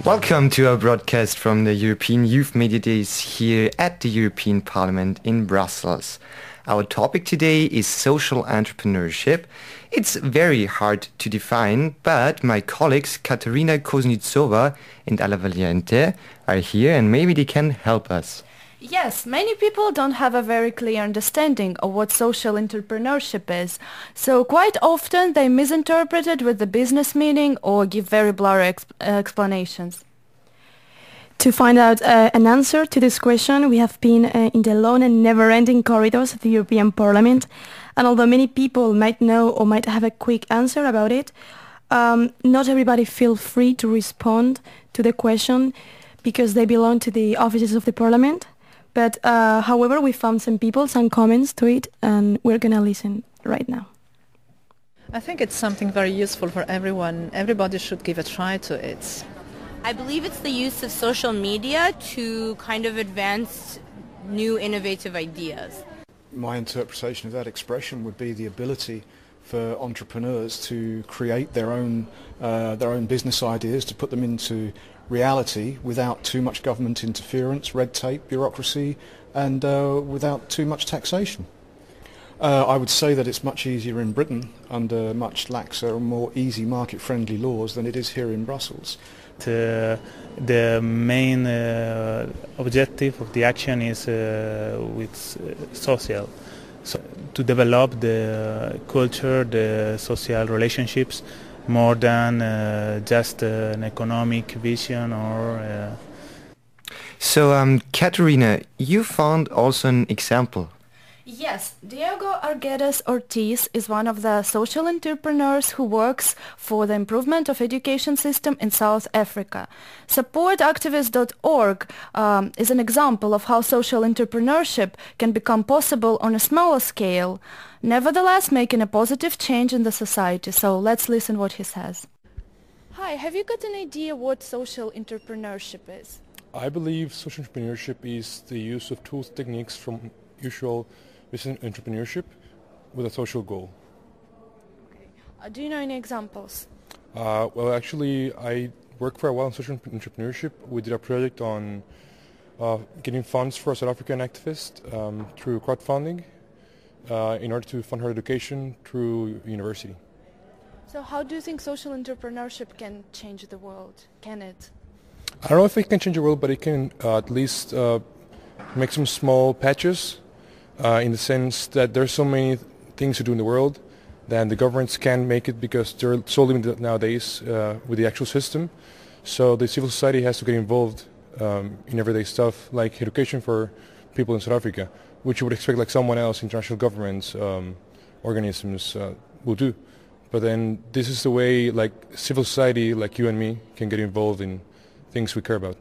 Welcome to our broadcast from the European Youth Media Days here at the European Parliament in Brussels. Our topic today is social entrepreneurship. It's very hard to define, but my colleagues Katarina Kuznetsova and Ala Valiente are here and maybe they can help us. Yes, many people don't have a very clear understanding of what social entrepreneurship is, so quite often they misinterpret it with the business meaning or give very blurry explanations. To find out an answer to this question, we have been in the long and never-ending corridors of the European Parliament, and although many people might know or might have a quick answer about it, not everybody feels free to respond to the question because they belong to the offices of the Parliament. But however, we found some comments to it, and we're going to listen right now. I think it's something very useful for everyone. Everybody should give a try to it. I believe it's the use of social media to kind of advance new innovative ideas. My interpretation of that expression would be the ability for entrepreneurs to create their own business ideas, to put them into reality without too much government interference, red tape, bureaucracy, and without too much taxation. I would say that it's much easier in Britain under much laxer and more easy market-friendly laws than it is here in Brussels. The main objective of the action is social, so to develop the culture, the social relationships, more than just an economic vision or... So, Katerina, you found also an example. Yes, Diego Arguedas Ortiz is one of the social entrepreneurs who works for the improvement of education system in South Africa. Supportactivist.org is an example of how social entrepreneurship can become possible on a smaller scale, nevertheless making a positive change in the society. So let's listen what he says. Hi, have you got an idea what social entrepreneurship is? I believe social entrepreneurship is the use of tools and techniques from usual business entrepreneurship with a social goal. Okay. Do you know any examples? Well, actually, I worked for a while in social entrepreneurship. We did a project on getting funds for a South African activist through crowdfunding in order to fund her education through university. So how do you think social entrepreneurship can change the world? Can it? I don't know if it can change the world, but it can at least make some small patches in the sense that there's so many things to do in the world that the governments can't make it because they're so limited nowadays with the actual system. So the civil society has to get involved in everyday stuff like education for people in South Africa, which you would expect like someone else, international governments, organisms will do. But then this is the way like civil society like you and me can get involved in things we care about.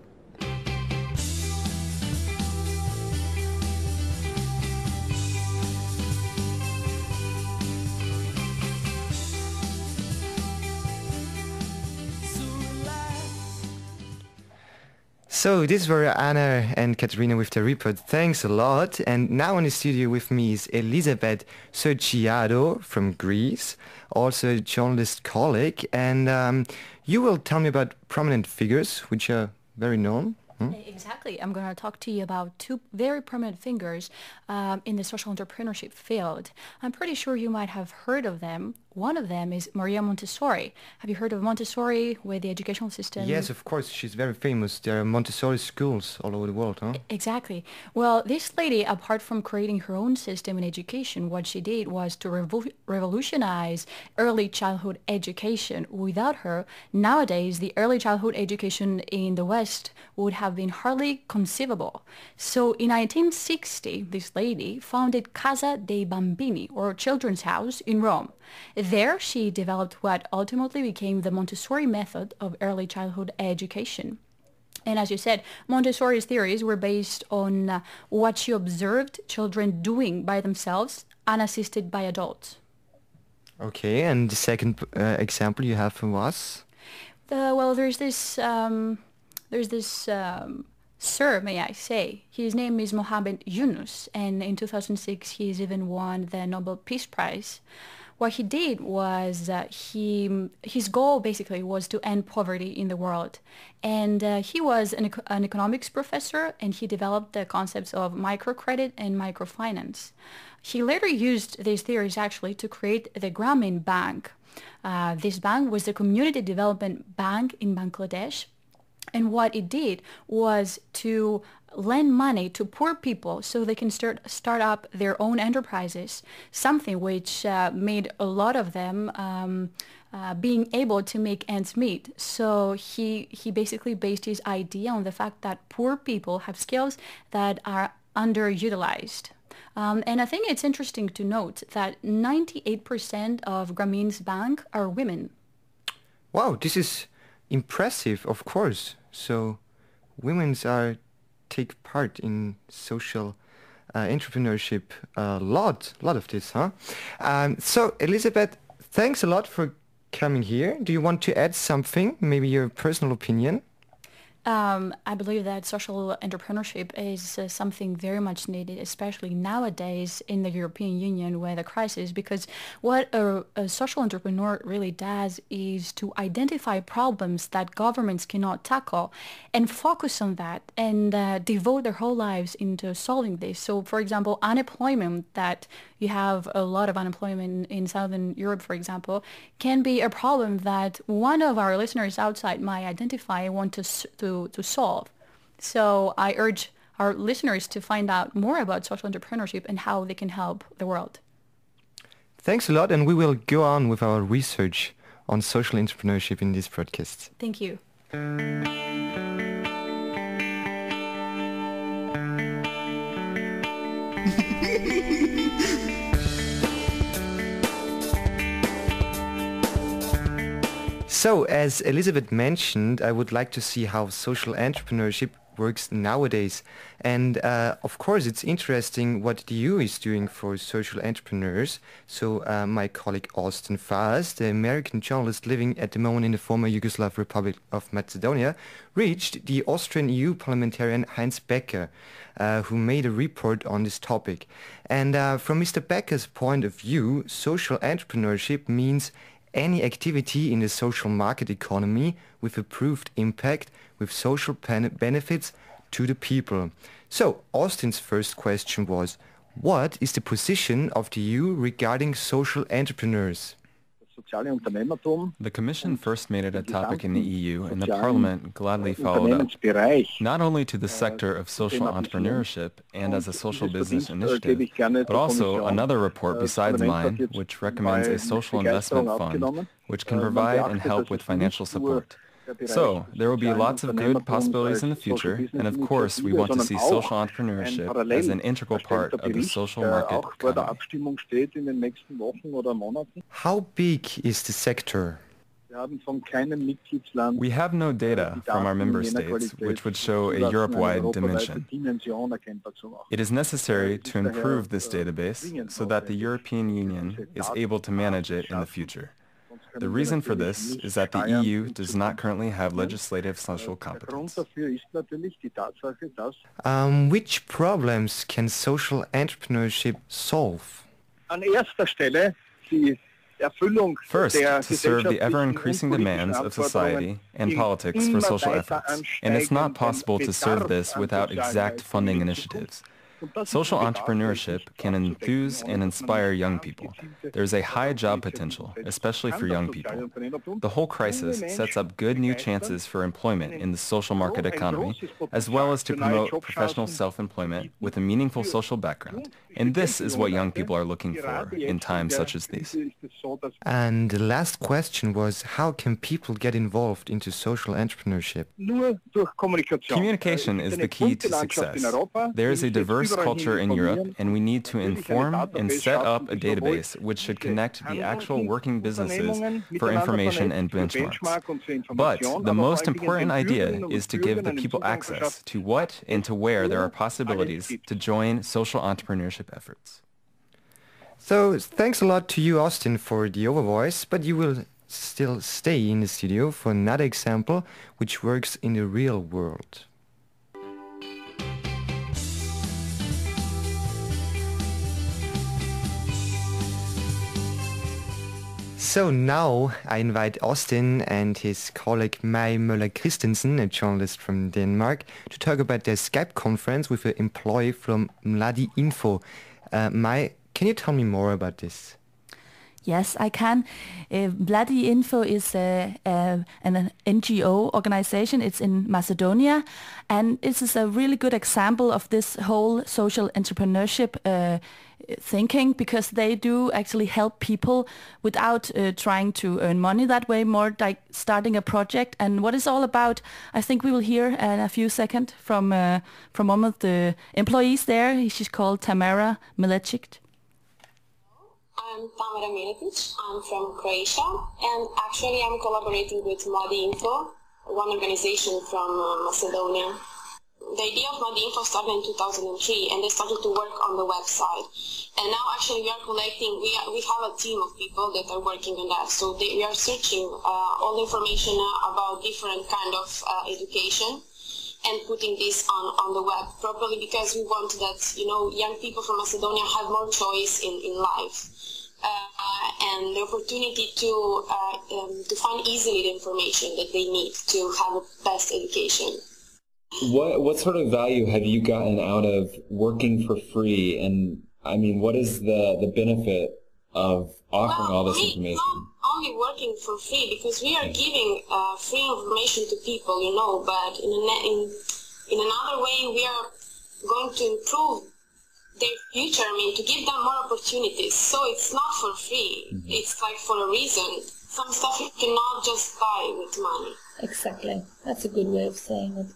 So these were Anna and Katerina with the report. Thanks a lot. And now in the studio with me is Elisabeth Sociado from Greece, also a journalist colleague. And you will tell me about prominent figures which are very known. Exactly. I'm going to talk to you about two very prominent figures in the social entrepreneurship field. I'm pretty sure you might have heard of them. One of them is Maria Montessori. Have you heard of Montessori with the educational system? Yes, of course. She's very famous. There are Montessori schools all over the world, huh? Exactly. Well, this lady, apart from creating her own system in education, what she did was to revolutionize early childhood education. Without her, nowadays, the early childhood education in the West would have been hardly conceivable. So in 1960, this lady founded Casa dei Bambini, or Children's House, in Rome. There, she developed what ultimately became the Montessori method of early childhood education. And as you said, Montessori's theories were based on what she observed children doing by themselves, unassisted by adults. Okay, and the second example you have from us? Well, there's this sir, may I say. His name is Mohammed Yunus, and in 2006 he's even won the Nobel Peace Prize. What he did was his goal basically was to end poverty in the world. And he was an economics professor, and he developed the concepts of microcredit and microfinance. He later used these theories actually to create the Grameen Bank. This bank was the community development bank in Bangladesh. And what it did was to lend money to poor people so they can start up their own enterprises, something which made a lot of them being able to make ends meet. So he basically based his idea on the fact that poor people have skills that are underutilized. And I think it's interesting to note that 98% of Grameen's bank are women. Wow, this is impressive, of course. So women take part in social entrepreneurship a lot of this, huh? So Elizabeth, thanks a lot for coming here. Do you want to add something, maybe your personal opinion? I believe that social entrepreneurship is something very much needed, especially nowadays in the European Union with the crisis, because what a social entrepreneur really does is to identify problems that governments cannot tackle and focus on that and devote their whole lives into solving this. So, for example, unemployment, that you have a lot of unemployment in Southern Europe, for example, can be a problem that one of our listeners outside might identify and want to solve. So I urge our listeners to find out more about social entrepreneurship and how they can help the world. Thanks a lot, and we will go on with our research on social entrepreneurship in this broadcast. Thank you. So, as Elizabeth mentioned, I would like to see how social entrepreneurship works nowadays. And of course, it's interesting what the EU is doing for social entrepreneurs. So my colleague Austin Faas, the American journalist living at the moment in the former Yugoslav Republic of Macedonia, reached the Austrian EU parliamentarian Heinz Becker, who made a report on this topic. And from Mr. Becker's point of view, social entrepreneurship means any activity in the social market economy with a proved impact with social benefits to the people. So Austin's first question was, what is the position of the EU regarding social entrepreneurs? The Commission first made it a topic in the EU, and the Parliament gladly followed up, not only to the sector of social entrepreneurship and as a social business initiative, but also another report besides mine, which recommends a social investment fund, which can provide and help with financial support. So, there will be lots of good possibilities in the future, and of course we want to see social entrepreneurship as an integral part of the social market economy. How big is the sector? We have no data from our member states which would show a Europe-wide dimension. It is necessary to improve this database so that the European Union is able to manage it in the future. The reason for this is that the EU does not currently have legislative social competence. Which problems can social entrepreneurship solve? First, to serve the ever-increasing demands of society and politics for social efforts. And it's not possible to serve this without exact funding initiatives. Social entrepreneurship can enthuse and inspire young people. There's a high job potential, especially for young people. The whole crisis sets up good new chances for employment in the social market economy, as well as to promote professional self-employment with a meaningful social background. And this is what young people are looking for in times such as these. And the last question was, how can people get involved into social entrepreneurship? Communication is the key to success. There is a diverse culture in Europe, and we need to inform and set up a database which should connect the actual working businesses for information and benchmarks. But the most important idea is to give the people access to what and to where there are possibilities to join social entrepreneurship efforts. So thanks a lot to you, Austin, for the overvoice, but you will still stay in the studio for another example which works in the real world. So now I invite Austin and his colleague Mai Møller-Christensen, a journalist from Denmark, to talk about their Skype conference with an employee from Mladi Info. Mai, can you tell me more about this? Yes, I can. Mladi Info is an NGO organization. It's in Macedonia, and this is a really good example of this whole social entrepreneurship thinking, because they do actually help people without trying to earn money that way, more like starting a project. And what it's all about, I think we will hear in a few seconds from one of the employees there. She's called Tamara Milecic. I'm Tamara Milecic. I'm from Croatia, and actually I'm collaborating with Mladi Info, one organization from Macedonia. The idea of Mladi Info started in 2003, and they started to work on the website. And now actually we are collecting, we have a team of people that are working on that. So we are searching all the information about different kind of education and putting this on the web properly, because we want that, you know, young people from Macedonia have more choice in life. And the opportunity to find easily the information that they need to have a best education. What sort of value have you gotten out of working for free? And I mean, what is the benefit of offering all this information? Not only working for free, because we are giving free information to people, you know, but in another way we are going to improve their future, I mean, to give them more opportunities. So it's not for free. Mm-hmm. It's like for a reason. Some stuff you cannot just buy with money. Exactly. That's a good way of saying it.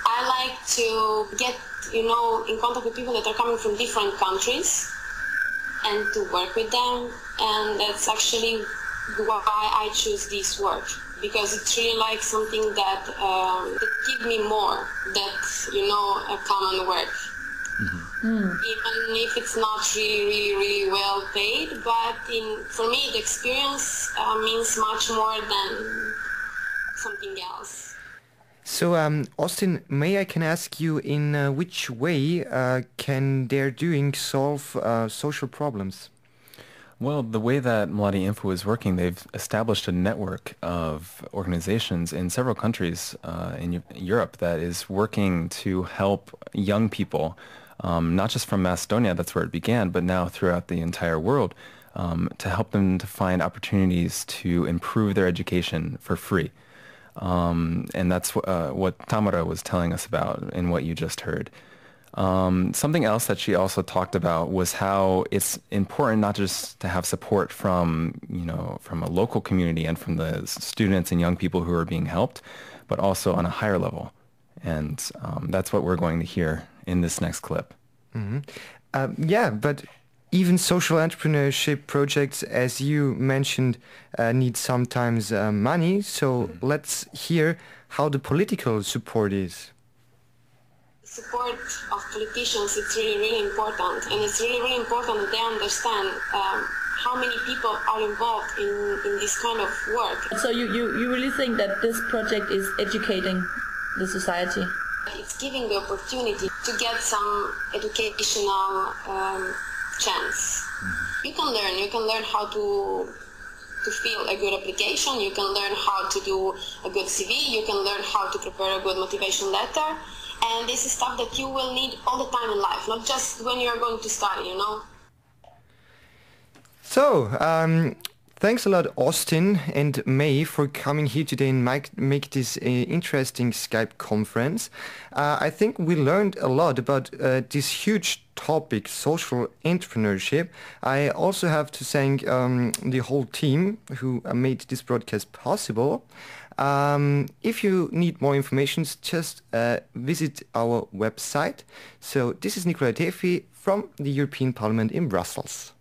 I like to get, you know, in contact with people that are coming from different countries and to work with them. And that's actually why I choose this work, because it's really like something that gives me more than, you know, a common work. Even if it's not really well paid, but for me the experience means much more than something else. So Austin, may I can ask you, in which way can their doing solve social problems? Well, the way that Mladi Info is working, they've established a network of organizations in several countries in Europe that is working to help young people, not just from Macedonia, that's where it began, but now throughout the entire world, to help them to find opportunities to improve their education for free. And that's what Tamara was telling us about in what you just heard. Something else that she also talked about was how it's important not just to have support from, you know, from a local community and from the students and young people who are being helped, but also on a higher level. And that's what we're going to hear in this next clip. Mm-hmm. Yeah, but even social entrepreneurship projects, as you mentioned, need sometimes money. So let's hear how the political support is. Support of politicians is really important, and it's really important that they understand how many people are involved in this kind of work. So you really think that this project is educating the society? It's giving the opportunity to get some educational chance. You can learn how to fill a good application, you can learn how to do a good CV, you can learn how to prepare a good motivation letter, and this is stuff that you will need all the time in life, not just when you're going to study, you know. So, thanks a lot, Austin and May, for coming here today and make this interesting Skype conference. I think we learned a lot about this huge topic, social entrepreneurship. I also have to thank the whole team who made this broadcast possible. If you need more information, just visit our website. So this is Nicola Tefi from the European Parliament in Brussels.